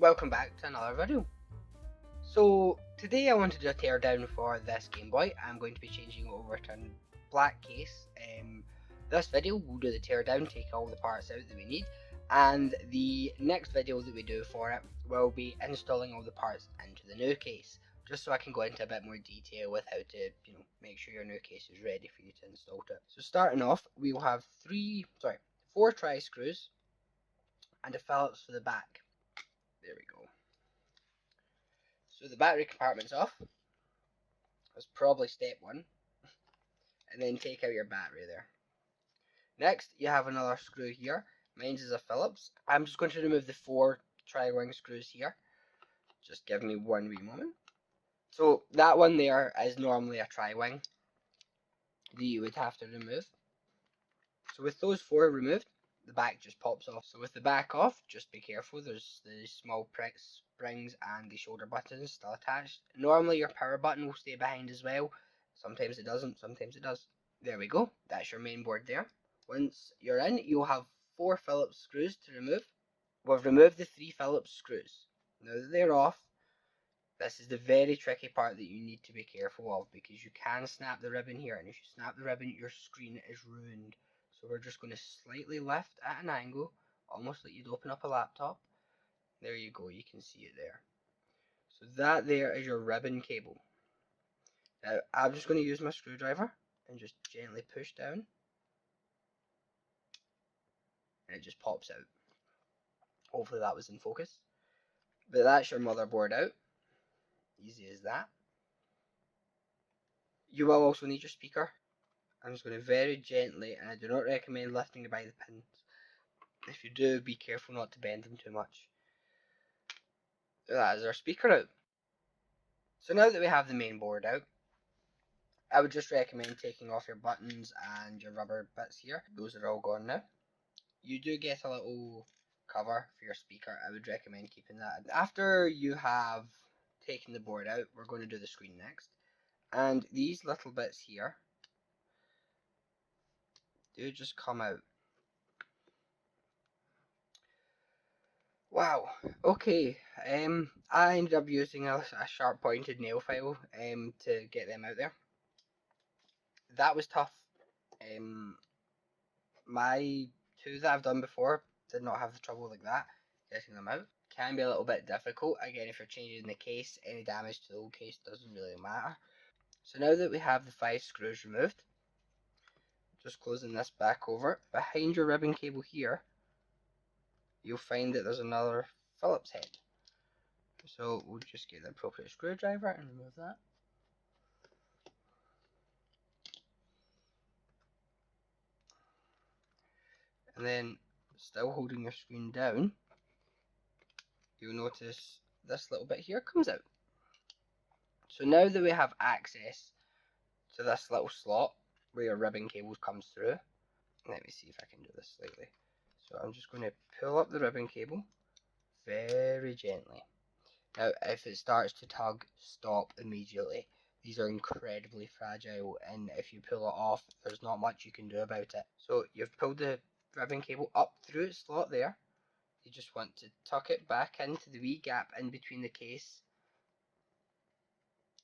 welcome back to another video. So today I want to do a teardown for this Game Boy. I'm going to be changing it over to a black case. This video we'll do the teardown, take all the parts out that we need, and the next video that we do for it will be installing all the parts into the new case, just so I can go into a bit more detail with how to make sure your new case is ready for you to install it. So starting off, we will have four tri screws and a Phillips for the back. There we go. So the battery compartment's off. That's probably step one. And then take out your battery there. Next, you have another screw here. Mine's is a Phillips. I'm just going to remove the four tri-wing screws here. Just give me one wee moment. So that one there is normally a tri-wing that you would have to remove. So with those four removed, the back just pops off. So with the back off, just be careful. There's the small springs and the shoulder buttons still attached. Normally your power button will stay behind as well. Sometimes it doesn't, sometimes it does. There we go. That's your main board there. Once you're in, you'll have four Phillips screws to remove. We've removed the three Phillips screws. Now that they're off, this is the very tricky part that you need to be careful of, because you can snap the ribbon here, and if you snap the ribbon, your screen is ruined. So we're just going to slightly lift at an angle, almost like you'd open up a laptop. There you go, you can see it there. So that there is your ribbon cable. Now I'm just going to use my screwdriver and just gently push down, and it just pops out. Hopefully that was in focus. But that's your motherboard out. Easy as that. You will also need your speaker. I'm just going to very gently, and I do not recommend lifting it by the pins. If you do, be careful not to bend them too much. That is our speaker out. So now that we have the main board out, I would just recommend taking off your buttons and your rubber bits here. Those are all gone now. You do get a little cover for your speaker. I would recommend keeping that. After you have taken the board out, we're going to do the screen next. And these little bits here do just come out. Wow, okay, I ended up using a sharp pointed nail file to get them out there. That was tough. My two that I've done before did not have the trouble like that, getting them out. Can be a little bit difficult. Again, if you're changing the case, any damage to the old case doesn't really matter. So now that we have the 5 screws removed, just closing this back over, behind your ribbon cable here, you'll find that there's another Phillips head. So we'll just get the appropriate screwdriver and remove that. And then, still holding your screen down, you'll notice this little bit here comes out. So now that we have access to this little slot where your ribbon cable comes through, let me see if I can do this slightly. So I'm just going to pull up the ribbon cable very gently. Now if it starts to tug, stop immediately. These are incredibly fragile, and if you pull it off, there's not much you can do about it. So you've pulled the ribbon cable up through its slot there. You just want to tuck it back into the wee gap in between the case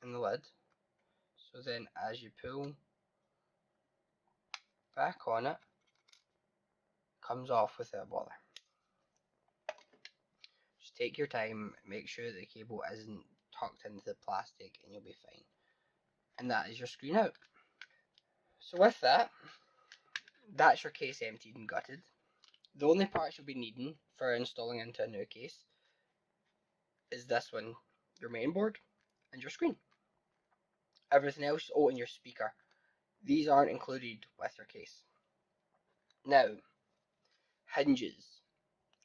and the lid. So then as you pull back on it, comes off without bother. Just take your time, make sure the cable isn't tucked into the plastic, and you'll be fine. And that is your screen out. So with that, that's your case emptied and gutted. The only parts you'll be needing for installing into a new case is this one, your main board and your screen. Everything else, oh, and your speaker. These aren't included with your case. Now, hinges.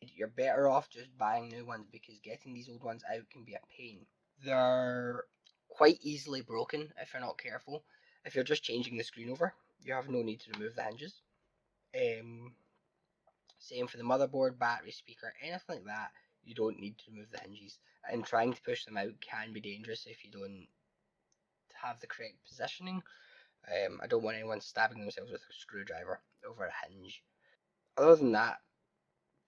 You're better off just buying new ones, because getting these old ones out can be a pain. They're quite easily broken if you're not careful. If you're just changing the screen over, you have no need to remove the hinges. Same for the motherboard, battery, speaker, anything like that, you don't need to remove the hinges. And trying to push them out can be dangerous if you don't have the correct positioning. I don't want anyone stabbing themselves with a screwdriver over a hinge. Other than that,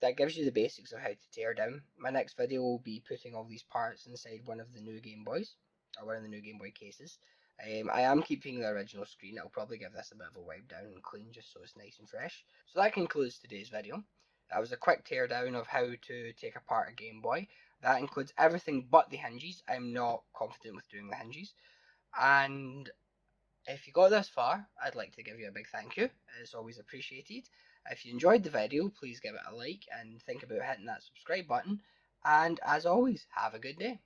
that gives you the basics of how to tear down. My next video will be putting all these parts inside one of the new Game Boys, or one of the new Game Boy cases. I am keeping the original screen. I'll probably give this a bit of a wipe down and clean just so it's nice and fresh. So that concludes today's video. That was a quick tear down of how to take apart a Game Boy. That includes everything but the hinges. I'm not confident with doing the hinges. And if you got this far, I'd like to give you a big thank you. It's always appreciated. If you enjoyed the video, please give it a like and think about hitting that subscribe button. And as always, have a good day.